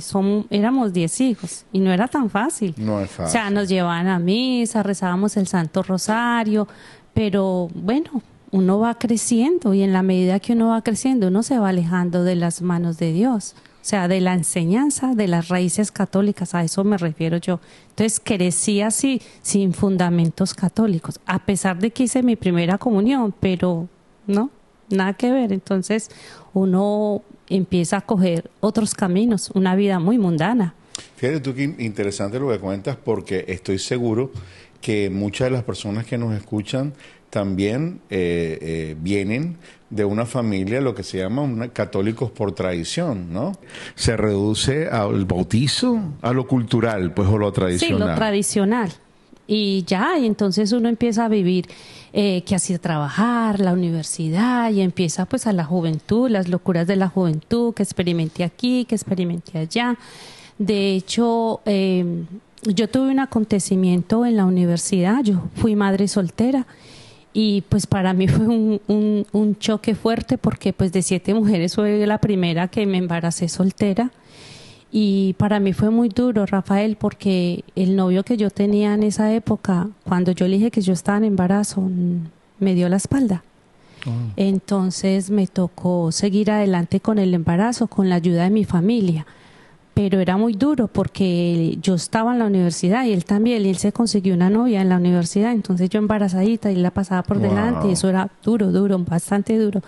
éramos 10 hijos y no era tan fácil. No es fácil. O sea, nos llevaban a misa, rezábamos el Santo Rosario, pero bueno, uno va creciendo y en la medida que uno va creciendo, uno se va alejando de las manos de Dios. O sea, de la enseñanza, de las raíces católicas, a eso me refiero yo. Entonces crecí así, sin fundamentos católicos, a pesar de que hice mi primera comunión, pero no, nada que ver. Entonces uno empieza a coger otros caminos, una vida muy mundana. Fíjate tú qué interesante lo que cuentas, porque estoy seguro que muchas de las personas que nos escuchan también vienen de una familia, lo que se llama católicos por tradición, ¿no? Se reduce al bautizo, a lo cultural, pues, o lo tradicional. Sí, lo tradicional. Y ya, y entonces uno empieza a vivir, que hacía trabajar, la universidad, y empieza pues a la juventud, las locuras de la juventud, que experimenté aquí, que experimenté allá. De hecho, yo tuve un acontecimiento en la universidad, yo fui madre soltera, y pues para mí fue un choque fuerte, porque pues de 7 mujeres fue la primera que me embaracé soltera. Y para mí fue muy duro, Rafael, porque el novio que yo tenía en esa época, cuando yo le dije que yo estaba en embarazo, me dio la espalda. Entonces me tocó seguir adelante con el embarazo, con la ayuda de mi familia. Pero era muy duro porque yo estaba en la universidad y él también, y él se consiguió una novia en la universidad, entonces yo embarazadita y la pasaba por delante, y eso era duro, bastante duro.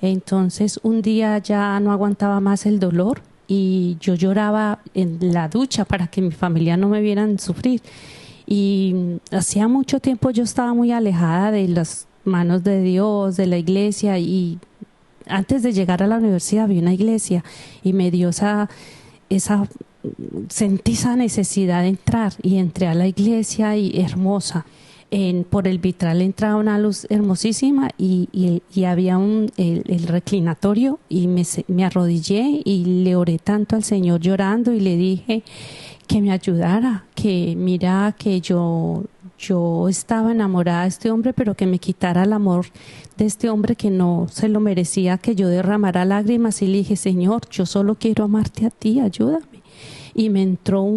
Entonces un día ya no aguantaba más el dolor y yo lloraba en la ducha para que mi familia no me vieran sufrir. Y hacía mucho tiempo yo estaba muy alejada de las manos de Dios, de la iglesia, y antes de llegar a la universidad vi una iglesia y me dio sentí esa necesidad de entrar, y entré a la iglesia y hermosa. Por el vitral entraba una luz hermosísima y había el reclinatorio, y me arrodillé y le oré tanto al Señor llorando, y le dije que me ayudara, que mira que yo estaba enamorada de este hombre, pero que me quitara el amor de este hombre, que no se lo merecía, que yo derramara lágrimas. Y le dije, Señor, yo solo quiero amarte a ti, ayúdame. Y me entró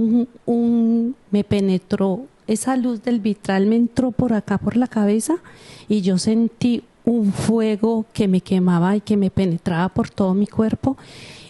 me penetró esa luz del vitral, me entró por acá, por la cabeza, y yo sentí un fuego que me quemaba y que me penetraba por todo mi cuerpo,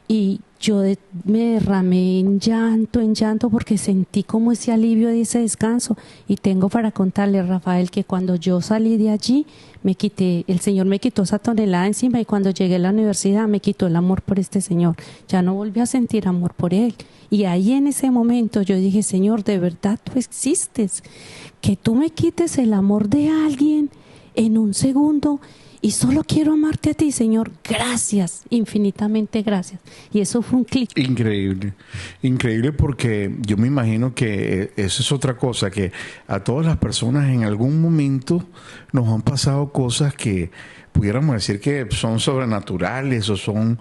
y yo me derramé en llanto, porque sentí como ese alivio y ese descanso. Y tengo para contarle, Rafael, que cuando yo salí de allí, el Señor me quitó esa tonelada encima, y cuando llegué a la universidad me quitó el amor por este Señor. Ya no volví a sentir amor por Él. Y ahí en ese momento yo dije, Señor, de verdad tú existes, que tú me quites el amor de alguien en un segundo, y solo quiero amarte a ti, Señor. Gracias, infinitamente gracias. Y eso fue un clic. Increíble, porque yo me imagino que eso es otra cosa, que a todas las personas en algún momento nos han pasado cosas que pudiéramos decir que son sobrenaturales o son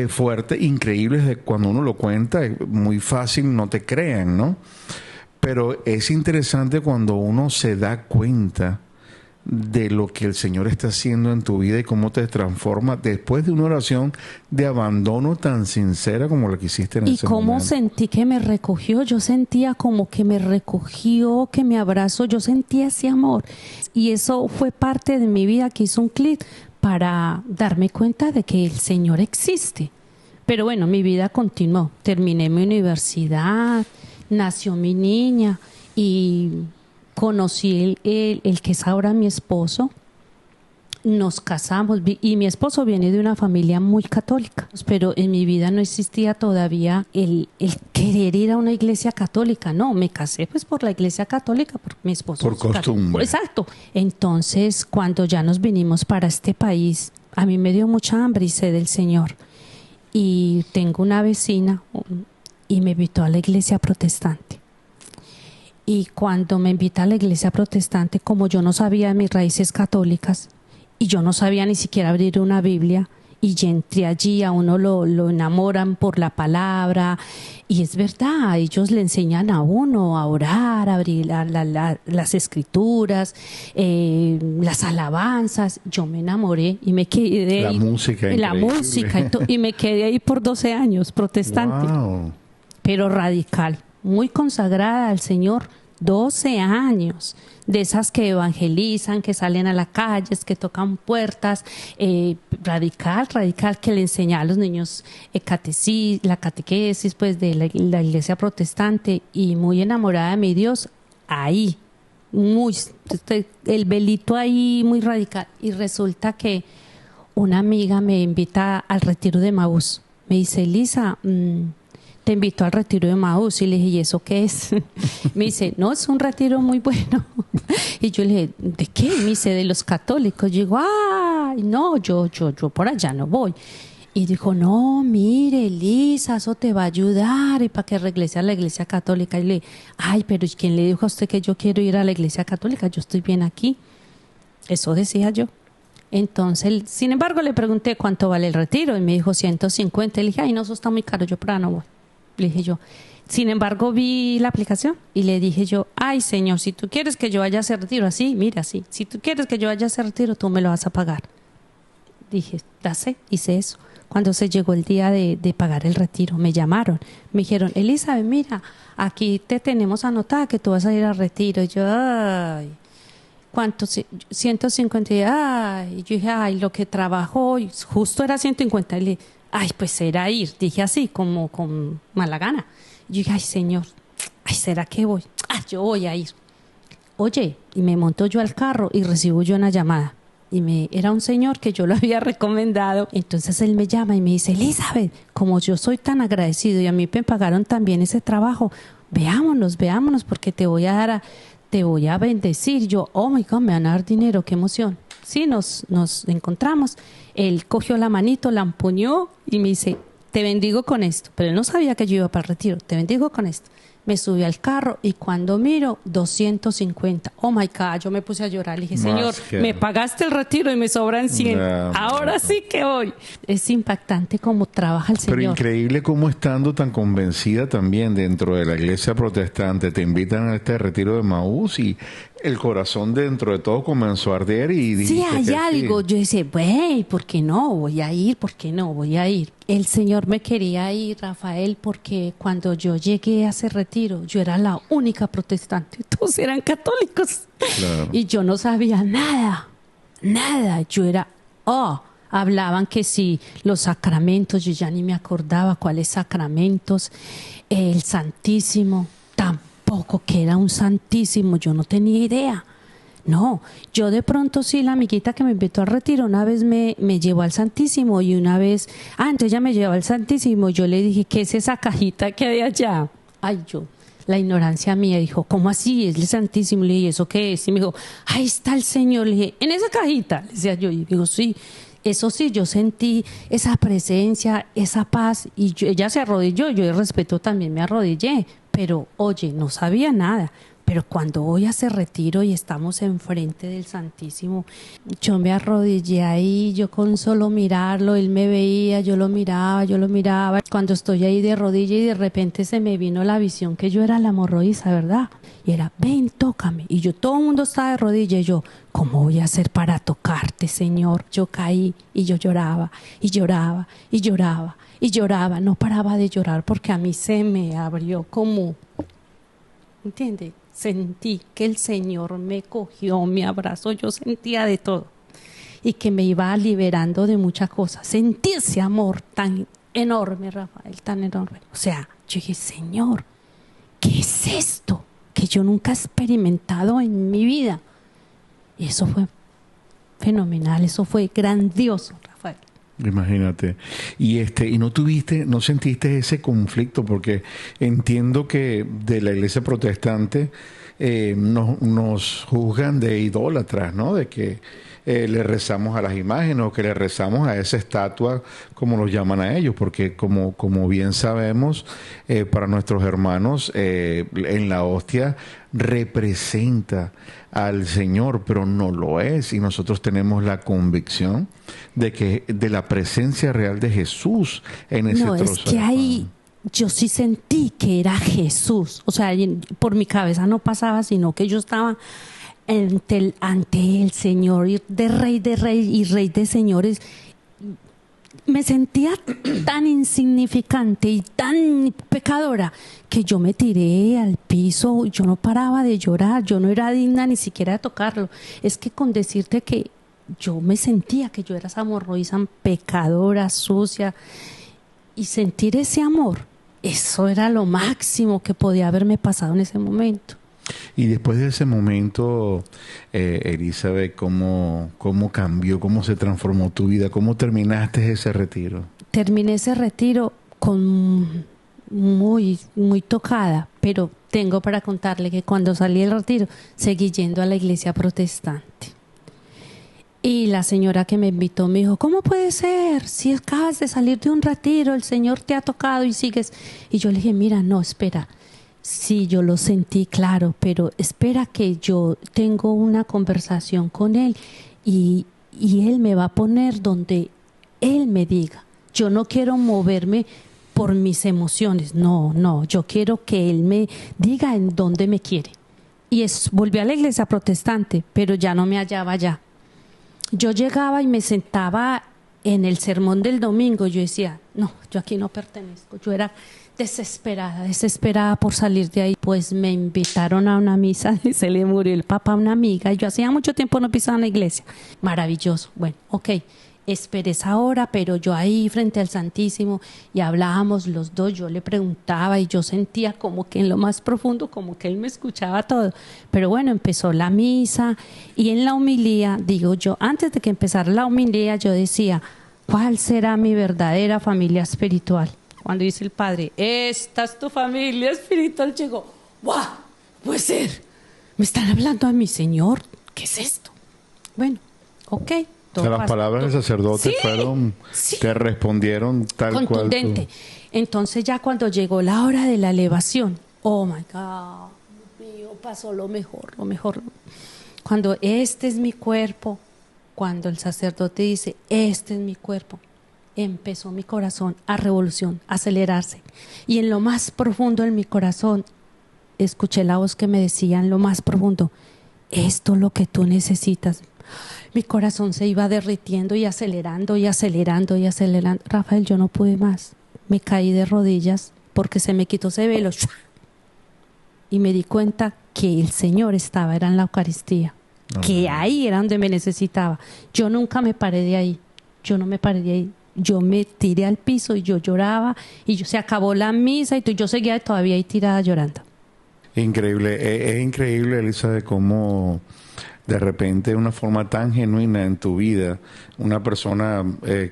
fuertes, increíbles. De cuando uno lo cuenta, muy fácil, no te crean, ¿no? Pero es interesante cuando uno se da cuenta de lo que el Señor está haciendo en tu vida y cómo te transforma después de una oración de abandono tan sincera como la que hiciste en ese momento. Y cómo sentí que me recogió, yo sentía como que me recogió, que me abrazó, yo sentía ese amor. Y eso fue parte de mi vida que hizo un clic, para darme cuenta de que el Señor existe. Pero bueno, mi vida continuó. Terminé mi universidad, nació mi niña y conocí el que es ahora mi esposo. Nos casamos y mi esposo viene de una familia muy católica, pero en mi vida no existía todavía el querer ir a una iglesia católica. No, me casé pues por la iglesia católica, porque mi esposo por costumbre. Exacto. Entonces, cuando ya nos vinimos para este país, a mí me dio mucha hambre y sed del Señor. Y tengo una vecina y me invitó a la iglesia protestante. Y cuando me invita a la iglesia protestante, como yo no sabía de mis raíces católicas, y yo no sabía ni siquiera abrir una Biblia, y ya entré allí, a uno lo enamoran por la palabra, y es verdad, ellos le enseñan a uno a orar, a abrir las escrituras, las alabanzas. Yo me enamoré y me quedé ahí. La música y me quedé ahí por 12 años, protestante. Wow. Pero radical, muy consagrada al Señor. 12 años, de esas que evangelizan, que salen a las calles, que tocan puertas, radical, que le enseña a los niños la catequesis pues de la iglesia protestante, y muy enamorada de mi Dios, ahí, el velito ahí muy radical. Y resulta que una amiga me invita al retiro de Emaús, me dice: Elisa, te invito al retiro de Emaús. Y le dije: ¿y eso qué es? Me dice: no, es un retiro muy bueno. Y yo le dije: ¿de qué? Me dice: de los católicos. Yo digo: ay, no, yo por allá no voy. Y dijo: no, mire, Elisa, eso te va a ayudar, y para que regrese a la iglesia católica. Y le dije: ay, pero ¿quién le dijo a usted que yo quiero ir a la iglesia católica? Yo estoy bien aquí. Eso decía yo. Entonces, sin embargo, le pregunté cuánto vale el retiro, y me dijo 150. Le dije: ay, no, eso está muy caro, yo para no voy. Le dije yo. Sin embargo, vi la aplicación y le dije yo: ay, Señor, si tú quieres que yo vaya a ese retiro, así, mira, así, si tú quieres que yo vaya a ese retiro, tú me lo vas a pagar. Dije: hice eso. Cuando se llegó el día de pagar el retiro, me llamaron, me dijeron: Elizabeth, mira, aquí te tenemos anotada que tú vas a ir al retiro. Y yo: ay, ¿cuánto? 150. Ay, yo dije: ay, lo que trabajo, justo era 150. Y le dije: ay, pues era ir. Dije así, como con mala gana. Yo dije: ay, Señor, ay, ¿será que voy? Yo voy a ir. Oye, y me monto yo al carro y recibo yo una llamada. Y era un señor que yo lo había recomendado. Entonces él me llama y me dice: Elizabeth, como yo soy tan agradecido y a mí me pagaron también ese trabajo, veámonos, porque te voy a bendecir. Yo: oh my God, me van a dar dinero, qué emoción. Sí, nos encontramos. Él cogió la manito, la empuñó y me dice: te bendigo con esto. Pero él no sabía que yo iba para el retiro. Te bendigo con esto. Me subí al carro y cuando miro, 250. Oh my God, yo me puse a llorar. Le dije: Señor, me pagaste el retiro y me sobran 100. Ahora sí que voy. Es impactante cómo trabaja el Señor. Pero increíble cómo, estando tan convencida también dentro de la iglesia protestante, te invitan a este retiro de Emaús y el corazón dentro de todo comenzó a arder y dijiste: sí, allá sí. Digo, yo decía: güey, ¿por qué no? Voy a ir, ¿por qué no? Voy a ir. El Señor me quería ir, Rafael, porque cuando yo llegué a ese retiro, yo era la única protestante, todos eran católicos. Claro. Y yo no sabía nada. Yo era, hablaban que sí, los sacramentos, yo ya ni me acordaba cuáles sacramentos, el Santísimo, tampoco que era un Santísimo, yo no tenía idea. No, yo de pronto sí, la amiguita que me invitó al retiro una vez me llevó al Santísimo, y una vez, entonces ella me llevó al Santísimo, yo le dije: ¿qué es esa cajita que hay allá? La ignorancia mía, dijo: ¿cómo así? Es el Santísimo. Le dije: ¿eso qué es? Y me dijo: ahí está el Señor. Le dije: ¿en esa cajita? Le decía yo, y digo: sí. Eso sí, yo sentí esa presencia, esa paz, y ella se arrodilló, yo de respeto también me arrodillé, pero oye, no sabía nada. Pero cuando voy a ese retiro y estamos enfrente del Santísimo, yo me arrodillé ahí, yo con solo mirarlo, él me veía, yo lo miraba. Cuando estoy ahí de rodilla y de repente se me vino la visión que yo era la hemorroísa, ¿verdad? Y era: ven, tócame. Y yo, todo el mundo estaba de rodilla, y yo: ¿cómo voy a hacer para tocarte, Señor? Yo caí y yo lloraba, no paraba de llorar porque a mí se me abrió como, ¿entiendes? Sentí que el Señor me cogió, me abrazó, yo sentía de todo. y que me iba liberando de muchas cosas. Sentí ese amor tan enorme, Rafael, tan enorme. O sea, yo dije, Señor, ¿qué es esto que yo nunca he experimentado en mi vida? Y eso fue fenomenal, eso fue grandioso, Rafael. Imagínate. Y no sentiste ese conflicto, porque entiendo que de la iglesia protestante nos juzgan de idólatras, ¿no? De que le rezamos a las imágenes o que le rezamos a esa estatua, como los llaman a ellos, porque como bien sabemos, para nuestros hermanos, en la hostia representa al Señor, pero no lo es, y nosotros tenemos la convicción de la presencia real de Jesús en ese trozo. No, es que ahí yo sí sentí que era Jesús, o sea, por mi cabeza no pasaba, sino que yo estaba ante el Señor, de rey y rey de señores. Me sentía tan insignificante y tan pecadora que yo me tiré al piso, yo no paraba de llorar, yo no era digna ni siquiera de tocarlo. Es que con decirte que yo me sentía que yo era esa hemorroísa pecadora, sucia, y sentir ese amor, eso era lo máximo que podía haberme pasado en ese momento. Y después de ese momento, Elizabeth, ¿cómo cambió, cómo se transformó tu vida? ¿Cómo terminaste ese retiro? Terminé ese retiro con muy, muy tocada, pero tengo para contarle que cuando salí del retiro seguí yendo a la iglesia protestante. Y la señora que me invitó me dijo, ¿cómo puede ser? Si acabas de salir de un retiro, el Señor te ha tocado y sigues. Y yo le dije, mira, no, espera. Sí, yo lo sentí, claro, pero espera que yo tengo una conversación con Él y Él me va a poner donde Él me diga. Yo no quiero moverme por mis emociones, no, yo quiero que Él me diga en dónde me quiere. Y volví a la iglesia protestante, pero ya no me hallaba allá. Yo llegaba y me sentaba en el sermón del domingo, yo decía, no, yo aquí no pertenezco, yo era desesperada por salir de ahí. Pues me invitaron a una misa y se le murió el papá a una amiga y yo hacía mucho tiempo no pisaba en la iglesia. Maravilloso. Bueno, ok, esperé esa hora, pero yo ahí frente al Santísimo y hablábamos los dos, yo le preguntaba y yo sentía como que en lo más profundo como que él me escuchaba todo. Pero bueno, empezó la misa y en la homilía, digo yo, antes de que empezara la homilía yo decía, ¿cuál será mi verdadera familia espiritual? Cuando dice el Padre, esta es tu familia espiritual, llegó, ¡guau! Puede ser, me están hablando a mi Señor, ¿qué es esto? Bueno, ok. O sea, las palabras del sacerdote fueron, te respondieron tal cual. Contundente. Entonces ya cuando llegó la hora de la elevación, oh my God, Dios mío, pasó lo mejor. Cuando este es mi cuerpo, cuando el sacerdote dice, este es mi cuerpo, empezó mi corazón a revolución, a acelerarse. Y en lo más profundo de mi corazón, escuché la voz que me decía en lo más profundo, esto es lo que tú necesitas. Mi corazón se iba derritiendo y acelerando. Rafael, yo no pude más. Me caí de rodillas porque se me quitó ese velo. Y me di cuenta que el Señor era en la Eucaristía. Que ahí era donde me necesitaba. Yo nunca me paré de ahí. Yo me tiré al piso y yo lloraba y se acabó la misa y yo seguía todavía ahí tirada llorando. Increíble, es increíble, Elisa, de cómo de repente de una forma tan genuina en tu vida, una persona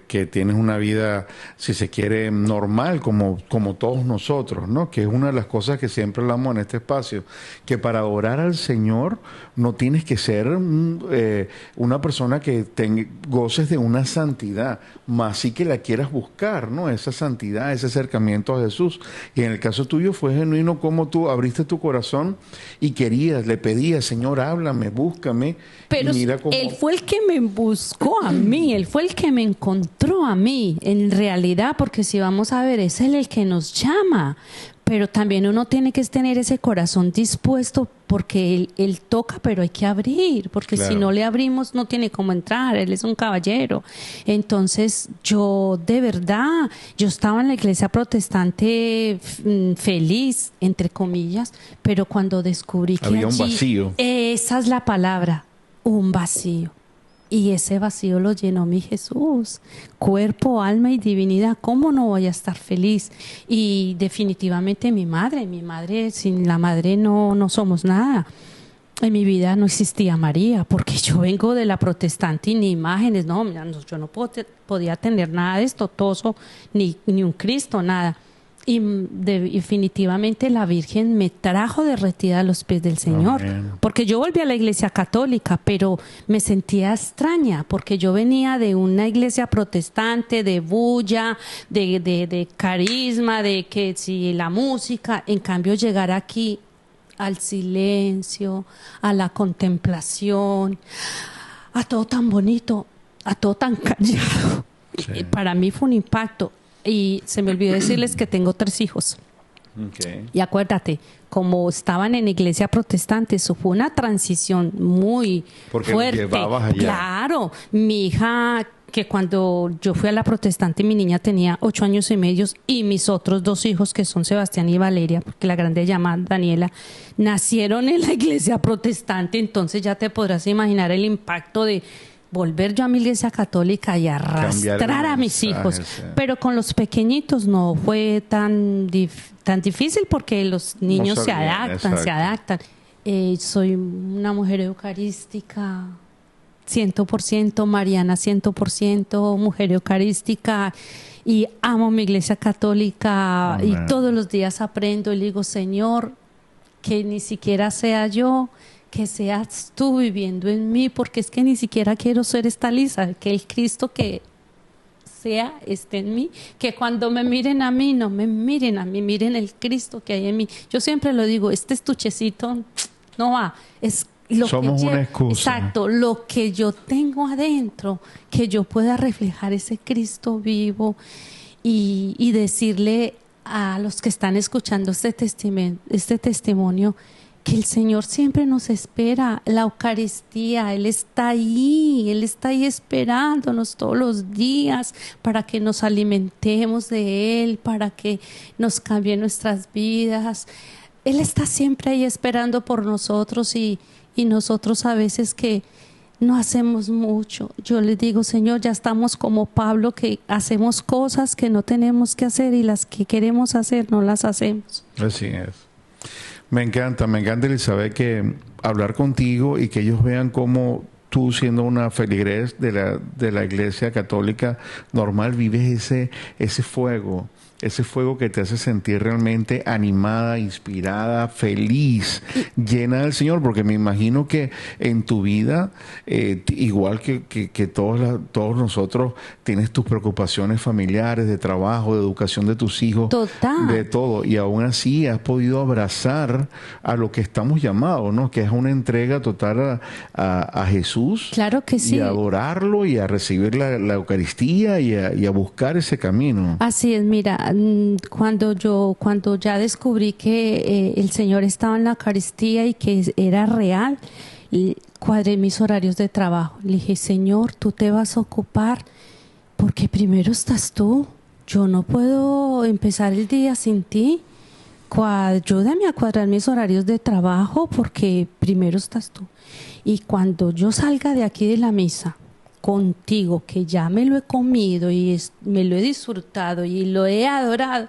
que tienes una vida, si se quiere, normal como todos nosotros, ¿no? Que es una de las cosas que siempre hablamos en este espacio, que para orar al Señor no tienes que ser una persona que goces de una santidad, más sí que la quieras buscar, ¿no? Esa santidad, ese acercamiento a Jesús. Y en el caso tuyo fue genuino como tú abriste tu corazón y le pedías, Señor, háblame, búscame. Pero Él fue el que me buscó a mí, Él fue el que me encontró a mí, en realidad, porque si vamos a ver, es Él el que nos llama, pero también uno tiene que tener ese corazón dispuesto, porque Él toca, pero hay que abrir, porque claro, si no le abrimos no tiene cómo entrar, Él es un caballero. Entonces yo de verdad, yo estaba en la iglesia protestante feliz, entre comillas, pero cuando descubrí que había un vacío. Esa es la palabra, un vacío. Y ese vacío lo llenó mi Jesús. Cuerpo, alma y divinidad. ¿Cómo no voy a estar feliz? Y definitivamente mi madre, sin la madre no somos nada. En mi vida no existía María, porque yo vengo de la protestante y ni imágenes, yo no podía tener nada de esto, toso, ni un Cristo, nada. Y definitivamente la Virgen me trajo derretida a los pies del Señor. Amén. Porque yo volví a la iglesia católica, pero me sentía extraña, porque yo venía de una iglesia protestante, de bulla, de carisma, de que si la música, en cambio llegar aquí al silencio, a la contemplación, a todo tan bonito, a todo tan callado. Sí. Para mí fue un impacto. Y se me olvidó decirles que tengo 3 hijos. Okay. Y acuérdate, como estaban en iglesia protestante, eso fue una transición muy fuerte. Llevabas allá. Claro, mi hija, que cuando yo fui a la protestante, mi niña tenía 8 años y medio, y mis otros 2 hijos, que son Sebastián y Valeria, porque la grande se llama Daniela, nacieron en la iglesia protestante. Entonces ya te podrás imaginar el impacto de volver yo a mi iglesia católica y arrastrar a mis hijos. Sí. Pero con los pequeñitos no fue tan difícil, porque los niños se adaptan. Soy una mujer eucarística 100%, mariana 100%, mujer eucarística, y amo mi iglesia católica. Amén. Y todos los días aprendo y le digo, Señor, que ni siquiera sea yo, que seas tú viviendo en mí, porque es que ni siquiera quiero ser esta Lisa, que el Cristo que sea esté en mí, que cuando me miren a mí, no me miren a mí, miren el Cristo que hay en mí. Yo siempre lo digo, este estuchecito no va, es lo somos que una excusa. Exacto, lo que yo tengo adentro, que yo pueda reflejar ese Cristo vivo y decirle a los que están escuchando este testimonio, que el Señor siempre nos espera. La Eucaristía, Él está ahí esperándonos todos los días para que nos alimentemos de Él, para que nos cambie nuestras vidas. Él está siempre ahí esperando por nosotros, y nosotros a veces que no hacemos mucho. Yo les digo, Señor, ya estamos como Pablo, que hacemos cosas que no tenemos que hacer, y las que queremos hacer no las hacemos. Así es. Me encanta, Elizabeth, que hablar contigo y que ellos vean cómo tú, siendo una feligres de la iglesia católica normal, vives ese fuego que te hace sentir realmente animada, inspirada, feliz, llena del Señor, porque me imagino que en tu vida, igual que todos nosotros, tienes tus preocupaciones familiares, de trabajo, de educación de tus hijos, total, de todo, y aún así has podido abrazar a lo que estamos llamados, ¿no? Que es una entrega total a Jesús. Claro que sí. Y a adorarlo, y a recibir la Eucaristía, y a buscar ese camino. Así es, mira, cuando ya descubrí que el Señor estaba en la Eucaristía y que era real, cuadré mis horarios de trabajo. Le dije, Señor, tú te vas a ocupar, porque primero estás tú. Yo no puedo empezar el día sin ti. Ayúdame a cuadrar mis horarios de trabajo, porque primero estás tú. Y cuando yo salga de aquí de la misa contigo, que ya me lo he comido y me lo he disfrutado y lo he adorado,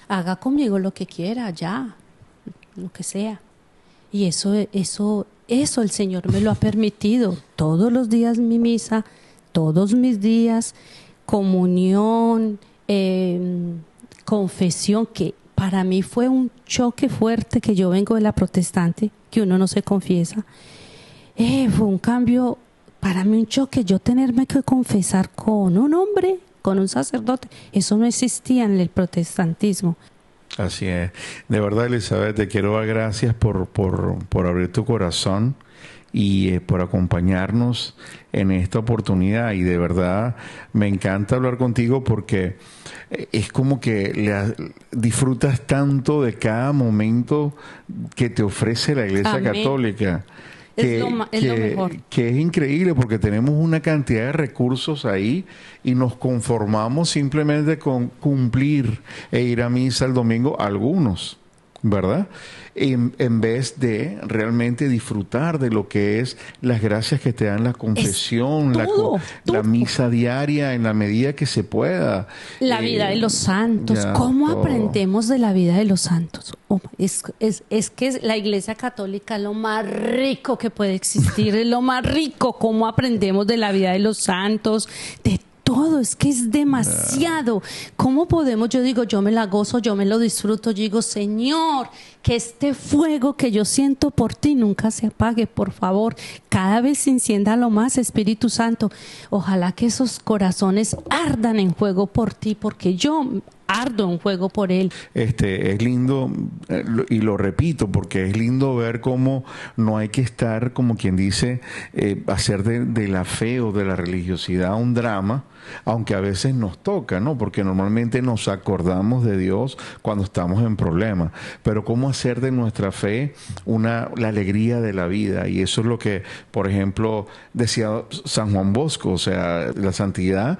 haga conmigo lo que quiera, ya, lo que sea. Y eso el Señor me lo ha permitido. Todos los días mi misa, todos mis días, comunión, confesión, que para mí fue un choque fuerte, que yo vengo de la protestante, que uno no se confiesa. Fue un cambio, para mí un choque, yo tenerme que confesar con un hombre, con un sacerdote. Eso no existía en el protestantismo. Así es. De verdad, Elizabeth, te quiero dar gracias por abrir tu corazón y por acompañarnos en esta oportunidad. Y de verdad me encanta hablar contigo, porque es como que disfrutas tanto de cada momento que te ofrece la Iglesia Amén. Católica. Es lo mejor. Que es increíble, porque tenemos una cantidad de recursos ahí y nos conformamos simplemente con cumplir e ir a misa el domingo, algunos, ¿verdad? En vez de realmente disfrutar de lo que es las gracias que te dan la confesión, la misa diaria en la medida que se pueda. La vida de los santos. ¿Cómo aprendemos de la vida de los santos? Es que la Iglesia Católica es lo más rico que puede existir, es lo más rico. ¿Cómo aprendemos de la vida de los santos? De todo, es que es demasiado. ¿Cómo podemos? Yo digo, yo me la gozo, yo me lo disfruto. Yo digo, Señor, que este fuego que yo siento por ti nunca se apague, por favor. Cada vez se encienda lo más, Espíritu Santo. Ojalá que esos corazones ardan en fuego por ti, porque yo ardo en fuego por él. Es lindo, y lo repito, porque es lindo ver cómo no hay que estar, como quien dice, hacer de la fe o de la religiosidad un drama, aunque a veces nos toca, ¿no? Porque normalmente nos acordamos de Dios cuando estamos en problemas, pero cómo hacer de nuestra fe la alegría de la vida. Y eso es lo que, por ejemplo, decía San Juan Bosco, o sea, la santidad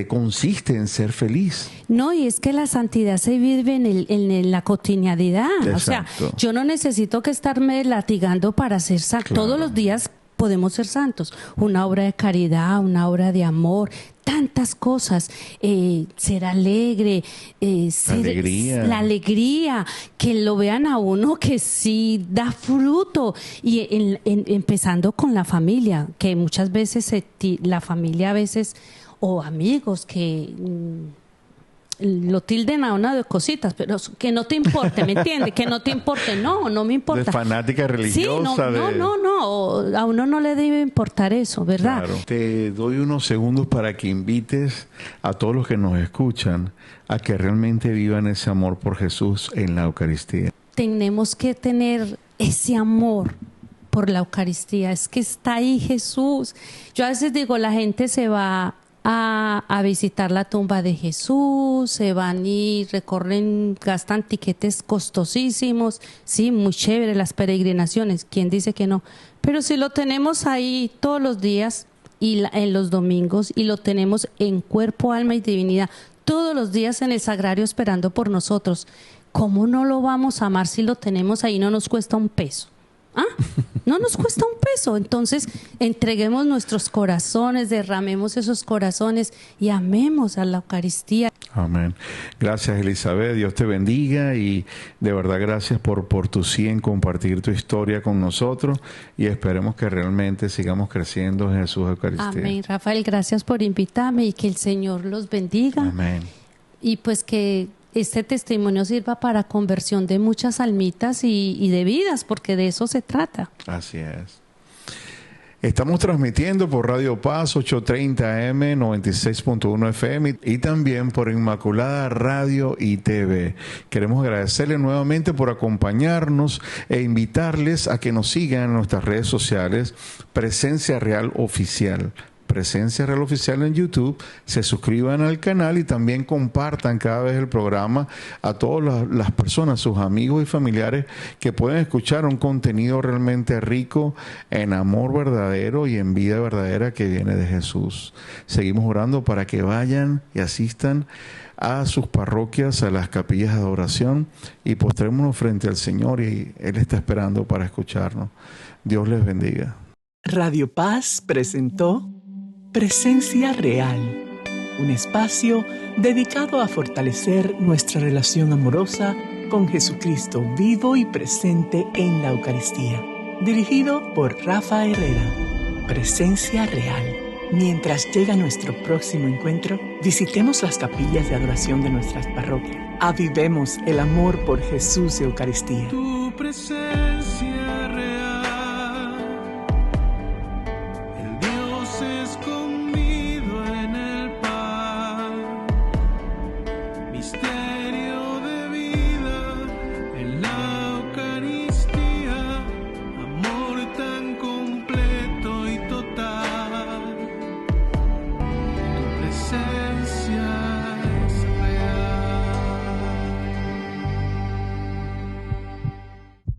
consiste en ser feliz. No, y es que la santidad se vive en la cotidianidad. Exacto. O sea, yo no necesito que estarme latigando para ser santo. Claro. Todos los días podemos ser santos. Una obra de caridad, una obra de amor, tantas cosas. Ser alegre, la alegría, que lo vean a uno que sí da fruto. Y empezando con la familia, que muchas veces la familia a veces, o amigos que lo tilden a una de cositas, pero que no te importe, ¿me entiendes? Que no te importe, no me importa. De fanática religiosa. Sí, no, a uno no le debe importar eso, ¿verdad? Claro. Te doy unos segundos para que invites a todos los que nos escuchan a que realmente vivan ese amor por Jesús en la Eucaristía. Tenemos que tener ese amor por la Eucaristía, es que está ahí Jesús. Yo a veces digo, la gente se va a visitar la tumba de Jesús, se van y recorren, gastan tiquetes costosísimos, sí, muy chévere las peregrinaciones, ¿quién dice que no? Pero si lo tenemos ahí todos los días y en los domingos, y lo tenemos en cuerpo, alma y divinidad, todos los días en el sagrario esperando por nosotros, ¿cómo no lo vamos a amar si lo tenemos ahí? No nos cuesta un peso. No nos cuesta un peso. Entonces entreguemos nuestros corazones, derramemos esos corazones y amemos a la Eucaristía. Amén. Gracias, Elizabeth, Dios te bendiga, y de verdad gracias por tu sí en compartir tu historia con nosotros, y esperemos que realmente sigamos creciendo en Jesús Eucaristía. Amén. Rafael, gracias por invitarme, y que el Señor los bendiga. Amén. Y pues que este testimonio sirva para conversión de muchas almitas y de vidas, porque de eso se trata. Así es. Estamos transmitiendo por Radio Paz 830 AM, 96.1 FM y también por Inmaculada Radio y TV. Queremos agradecerles nuevamente por acompañarnos e invitarles a que nos sigan en nuestras redes sociales, Presencia Real Oficial. Presencia Real Oficial en YouTube, se suscriban al canal y también compartan cada vez el programa a todas las personas, sus amigos y familiares, que pueden escuchar un contenido realmente rico en amor verdadero y en vida verdadera que viene de Jesús. Seguimos orando para que vayan y asistan a sus parroquias, a las capillas de adoración, y postrémonos frente al Señor, y Él está esperando para escucharnos. Dios les bendiga. Radio Paz presentó Presencia Real, un espacio dedicado a fortalecer nuestra relación amorosa con Jesucristo vivo y presente en la Eucaristía. Dirigido por Rafa Herrera. Presencia Real. Mientras llega nuestro próximo encuentro, visitemos las capillas de adoración de nuestras parroquias. Avivemos el amor por Jesús y Eucaristía. Tu presencia real. Say